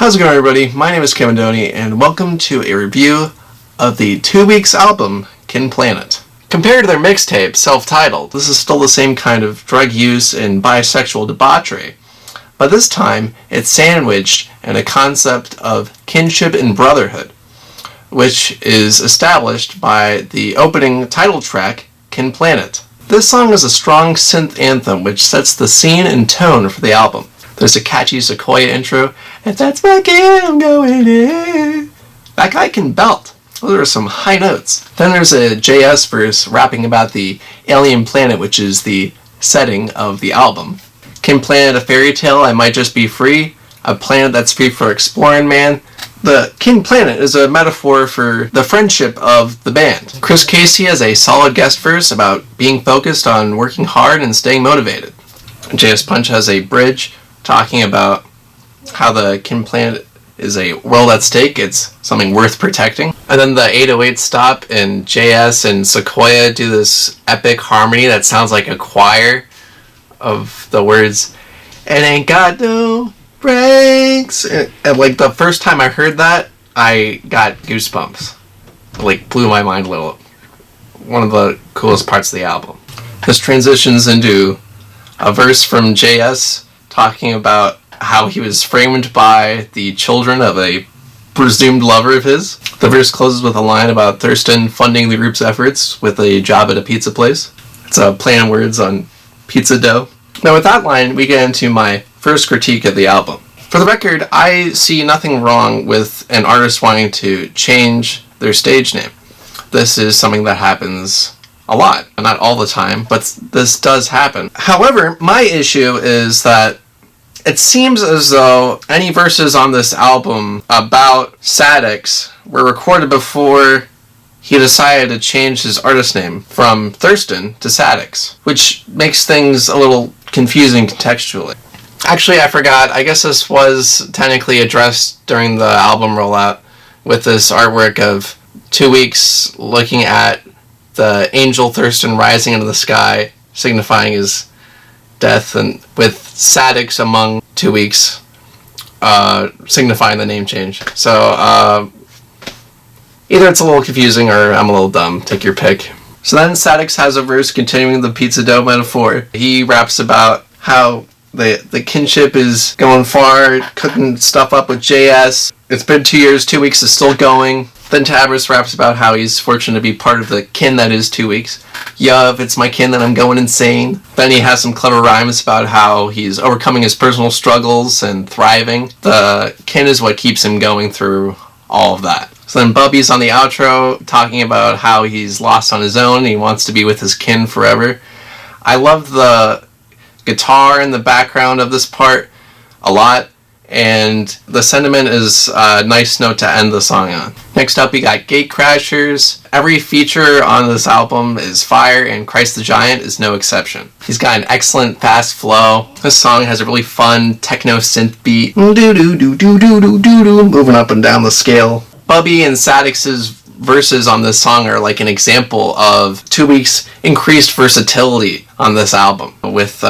How's it going, everybody? My name is Kevin Doney, and welcome to a review of the 2 Weeks album, Kin Planet. Compared to their mixtape, self-titled, this is still the same kind of drug use and bisexual debauchery, but this time it's sandwiched in a concept of kinship and brotherhood, which is established by the opening title track, Kin Planet. This song is a strong synth anthem which sets the scene and tone for the album. There's a catchy Sequoia intro, and that's my kin, I'm going in. That guy can belt. Those are some high notes. Then there's a JS verse rapping about the alien planet, which is the setting of the album. Kin Planet, a fairy tale, I might just be free. A planet that's free for exploring, man. The Kin Planet is a metaphor for the friendship of the band. Chris Casey has a solid guest verse about being focused on working hard and staying motivated. JS Punch has a bridge talking about how the Kin Planet is a world at stake, it's something worth protecting. And then the 808 stop and JS and Sequoia do this epic harmony that sounds like a choir of the words, "It ain't got no brakes." And like the first time I heard that, I got goosebumps. It like blew my mind a little. One of the coolest parts of the album. This transitions into a verse from JS talking about how he was framed by the children of a presumed lover of his. The verse closes with a line about Thurston funding the group's efforts with a job at a pizza place. It's a play on words on pizza dough. Now with that line, we get into my first critique of the album. For the record, I see nothing wrong with an artist wanting to change their stage name. This is something that happens a lot, not all the time, but this does happen. However, my issue is that it seems as though any verses on this album about Sadix were recorded before he decided to change his artist name from Thurston to Sadix, which makes things a little confusing contextually. Actually, I forgot. I guess this was technically addressed during the album rollout with this artwork of 2 weeks looking at the angel Thurston rising into the sky, signifying his death, and with Sadix among 2 weeks, signifying the name change. So, either it's a little confusing or I'm a little dumb. Take your pick. So then Sadix has a verse continuing the pizza dough metaphor. He raps about how the kinship is going far, cooking stuff up with JS. It's been 2 years, 2 weeks is still going. Then Tabris raps about how he's fortunate to be part of the kin that is 2 weeks. Yuv, it's my kin that I'm going insane. Then he has some clever rhymes about how he's overcoming his personal struggles and thriving. The kin is what keeps him going through all of that. So then Bubby's on the outro talking about how he's lost on his own and he wants to be with his kin forever. I love the guitar in the background of this part a lot, and the sentiment is a nice note to end the song on. Next up, we got Gatecrashers. Every feature on this album is fire, and Christ the Giant is no exception. He's got an excellent fast flow. This song has a really fun techno synth beat, moving up and down the scale. Bubby and Sadix's verses on this song are like an example of 2 weeks increased versatility on this album, with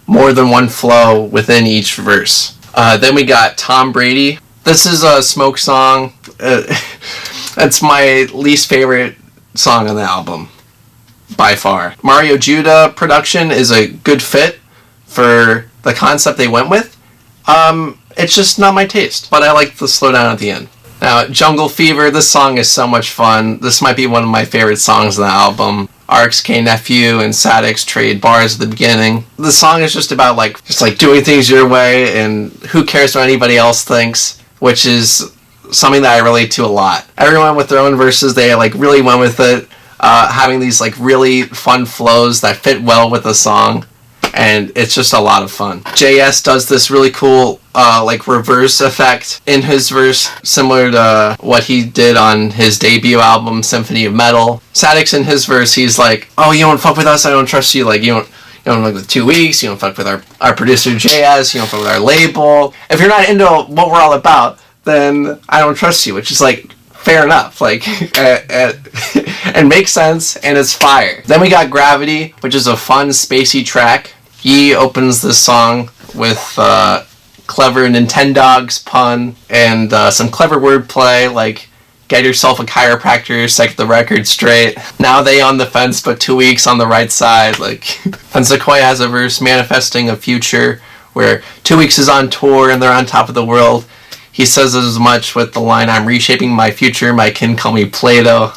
more than one flow within each verse. Then we got Tom Brady. This is a Smoke song. It's my least favorite song on the album, by far. Mario Judah production is a good fit for the concept they went with. It's just not my taste, but I like the slowdown at the end. Now, Jungle Fever, this song is so much fun. This might be one of my favorite songs on the album. RXK Nephew and Sadix trade bars at the beginning. The song is just about just doing things your way and who cares what anybody else thinks, which is something that I relate to a lot. Everyone with their own verses, they really went with it, having these really fun flows that fit well with the song, and it's just a lot of fun. JS does this really cool reverse effect in his verse, similar to what he did on his debut album, Symphony of Metal. Sadix in his verse, he's like, "Oh, you don't fuck with us, I don't trust you, you don't fuck with 2 weeks, you don't fuck with our producer JS, you don't fuck with our label. If you're not into what we're all about, then I don't trust you," which is fair enough, and makes sense, and it's fire. Then we got Gravity, which is a fun, spacey track. He opens this song with clever Nintendogs pun, and some clever wordplay, like, get yourself a chiropractor, set the record straight. Now they on the fence, but 2 weeks on the right side. Like, and Sequoia has a verse manifesting a future where 2 weeks is on tour and they're on top of the world. He says as much with the line, "I'm reshaping my future, my kin call me Plato."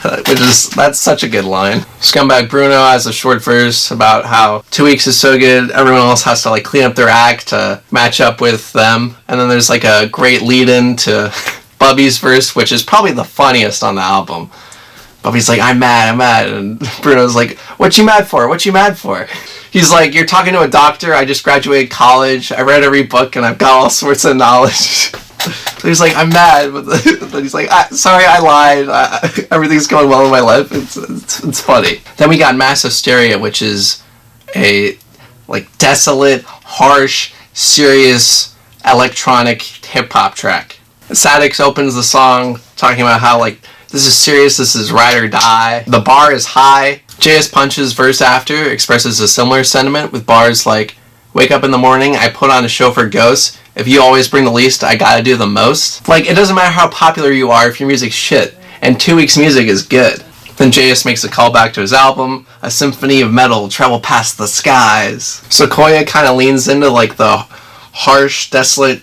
That's such a good line. Scumbag Bruno has a short verse about how 2 weeks is so good, everyone else has to like clean up their act to match up with them. And then there's like a great lead-in to Bubby's verse, which is probably the funniest on the album. Bubby's like, I'm mad. And Bruno's like, what you mad for? What you mad for? He's like, you're talking to a doctor, I just graduated college, I read every book, and I've got all sorts of knowledge. So he's like, I'm mad, but then he's like, sorry, I lied. Everything's going well in my life. It's funny. Then we got Mass Hysteria, which is a like desolate, harsh, serious electronic hip hop track. Sadix opens the song talking about how like this is serious, this is ride or die. The bar is high. JS Punch's verse after expresses a similar sentiment with bars like, wake up in the morning, I put on a show for ghosts. If you always bring the least, I gotta do the most. Like, it doesn't matter how popular you are if your music's shit, and 2 weeks music is good. Then JS makes a callback to his album, a symphony of metal, travel past the skies. Sequoia kind of leans into like the harsh, desolate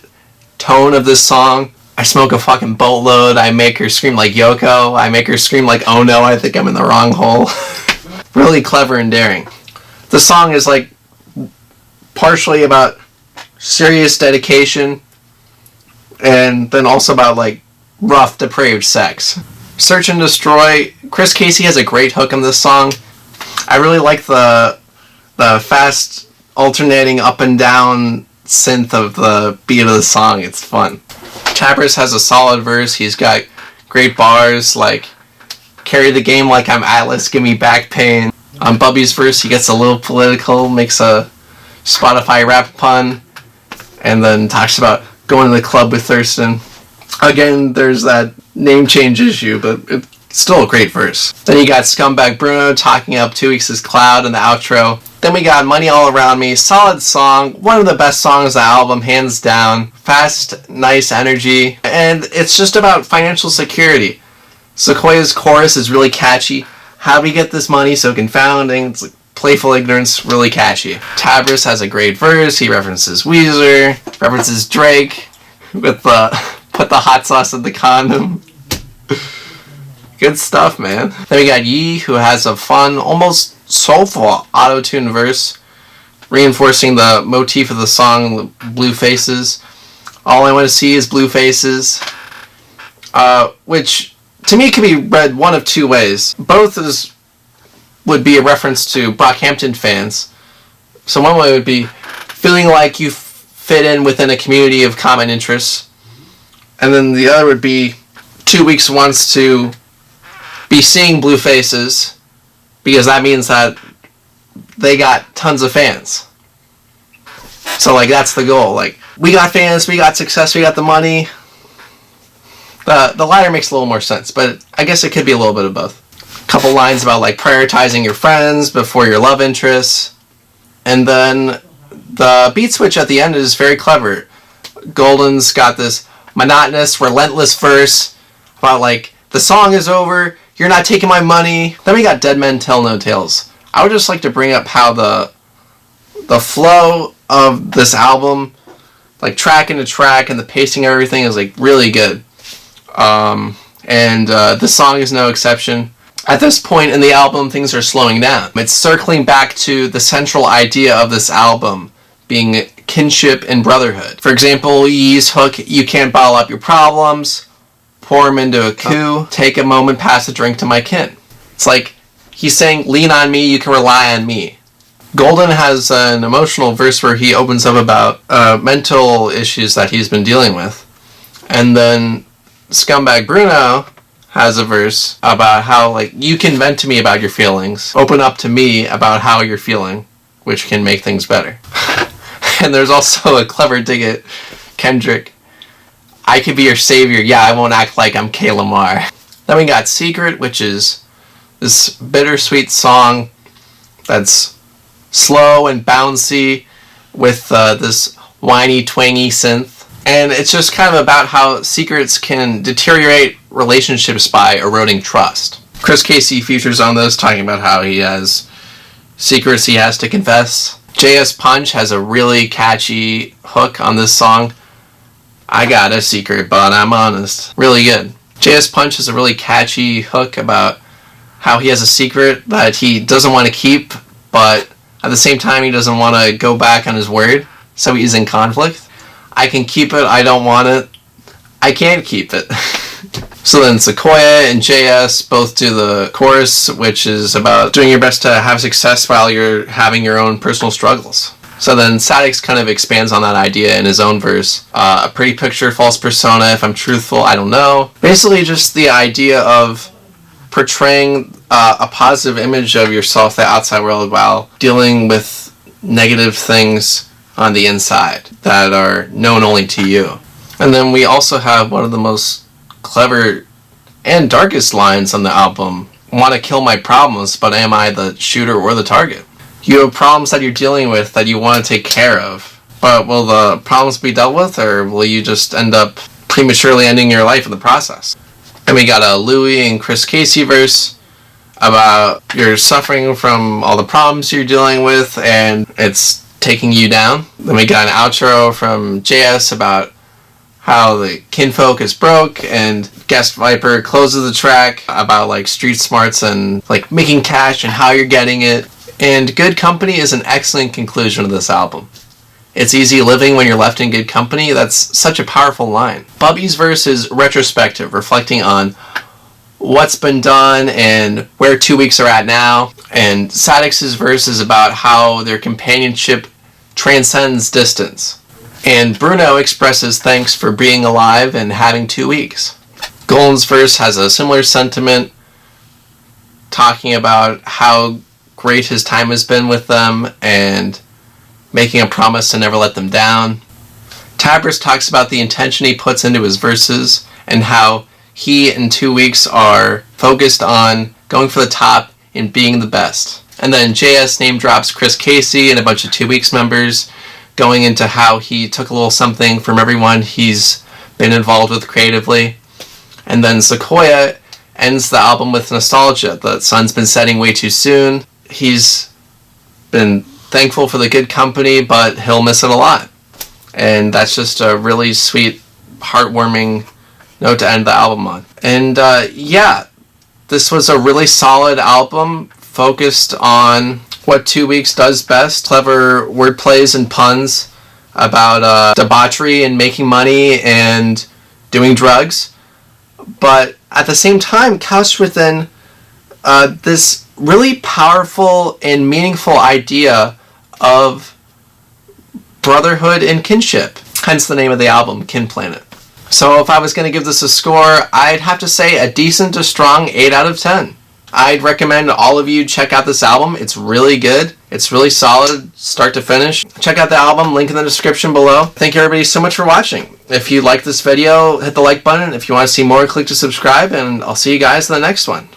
tone of this song. I smoke a fucking boatload, I make her scream like Yoko, I make her scream like, oh no, I think I'm in the wrong hole. Really clever and daring. The song is like partially about serious dedication and then also about like rough, depraved sex. Search and Destroy. Chris Casey has a great hook in this song. I really like the fast alternating up and down synth of the beat of the song. It's fun. Tabris has a solid verse. He's got great bars like carry the game like I'm Atlas, give me back pain. On Bubby's verse, he gets a little political, makes a Spotify rap pun, and then talks about going to the club with Thurston. Again, there's that name change issue, but it's still a great verse. Then you got Scumbag Bruno talking up 2 Weeks' Cloud in the outro. Then we got Money All Around Me, solid song, one of the best songs on the album, hands down. Fast, nice energy, and it's just about financial security. Sequoia's chorus is really catchy. How do we get this money so confounding? It's like playful ignorance, really catchy. Tabris has a great verse. He references Weezer, references Drake with the put the hot sauce in the condom. Good stuff, man. Then we got Yee, who has a fun, almost soulful auto-tune verse, reinforcing the motif of the song, Blue Faces. All I want to see is blue faces, which to me can be read one of two ways. Both would be a reference to Brockhampton fans. So one way would be feeling like you fit in within a community of common interests. And then the other would be 2 Weeks wants to be seeing blue faces because that means that they got tons of fans. So like that's the goal. Like we got fans, we got success, we got the money. The latter makes a little more sense, but I guess it could be a little bit of both. A couple lines about like prioritizing your friends before your love interests. And then the beat switch at the end is very clever. Golden's got this monotonous, relentless verse about like, the song is over, you're not taking my money. Then we got Dead Men Tell No Tales. I would just like to bring up how the flow of this album, like track into track and the pacing of everything is like really good. And this song is no exception. At this point in the album, things are slowing down. It's circling back to the central idea of this album being kinship and brotherhood. For example, Yee's hook, you can't bottle up your problems, pour them into a coup, take a moment, pass a drink to my kin. It's like he's saying, lean on me, you can rely on me. Golden has an emotional verse where he opens up about mental issues that he's been dealing with. And then Scumbag Bruno has a verse about how like you can vent to me about your feelings, open up to me about how you're feeling, which can make things better. And there's also a clever dig at Kendrick. I could be your savior, yeah, I won't act like I'm K. Lamar. Then we got Secret, which is this bittersweet song that's slow and bouncy with this whiny, twangy synth. And it's just kind of about how secrets can deteriorate relationships by eroding trust. Chris Casey features on this, talking about how he has secrets he has to confess. JS Punch has a really catchy hook on this song. I got a secret, but I'm honest. Really good. JS Punch has a really catchy hook about how he has a secret that he doesn't want to keep, but at the same time he doesn't want to go back on his word, so he's in conflict. I can keep it, I don't want it. I can't keep it. So then Sequoia and JS both do the chorus, which is about doing your best to have success while you're having your own personal struggles. So then Sadix kind of expands on that idea in his own verse. A pretty picture, false persona, if I'm truthful, I don't know. Basically just the idea of portraying a positive image of yourself to the outside world while dealing with negative things on the inside that are known only to you. And then we also have one of the most clever and darkest lines on the album. Want to kill my problems, but am I the shooter or the target? You have problems that you're dealing with that you want to take care of, but will the problems be dealt with, or will you just end up prematurely ending your life in the process? And we got a Louis and Chris Casey verse about you're suffering from all the problems you're dealing with and it's taking you down. Then we got an outro from JS about how the kinfolk is broke, and Guest Viper closes the track about like street smarts and like making cash and how you're getting it. And good company is an excellent conclusion of this album. It's easy living when you're left in good company. That's such a powerful line. Bubby's verse is retrospective, reflecting on what's been done and where 2 weeks are at now. And Sadix's verse is about how their companionship transcends distance. And Bruno expresses thanks for being alive and having 2 weeks. Golan's verse has a similar sentiment, talking about how great his time has been with them and making a promise to never let them down. Tabris talks about the intention he puts into his verses and how he and 2 weeks are focused on going for the top and being the best. And then JS name drops Chris Casey and a bunch of 2 weeks members, going into how he took a little something from everyone he's been involved with creatively. And then Sequoia ends the album with nostalgia. The sun's been setting way too soon. He's been thankful for the good company, but he'll miss it a lot. And that's just a really sweet, heartwarming note to end the album on. And yeah, this was a really solid album focused on what 2 weeks does best. Clever wordplays and puns about debauchery and making money and doing drugs. But at the same time, couched within this really powerful and meaningful idea of brotherhood and kinship. Hence the name of the album, Kin Planet. So if I was going to give this a score, I'd have to say a decent to strong 8 out of 10. I'd recommend all of you check out this album. It's really good. It's really solid, start to finish. Check out the album, link in the description below. Thank you everybody so much for watching. If you liked this video, hit the like button. If you want to see more, click to subscribe, and I'll see you guys in the next one.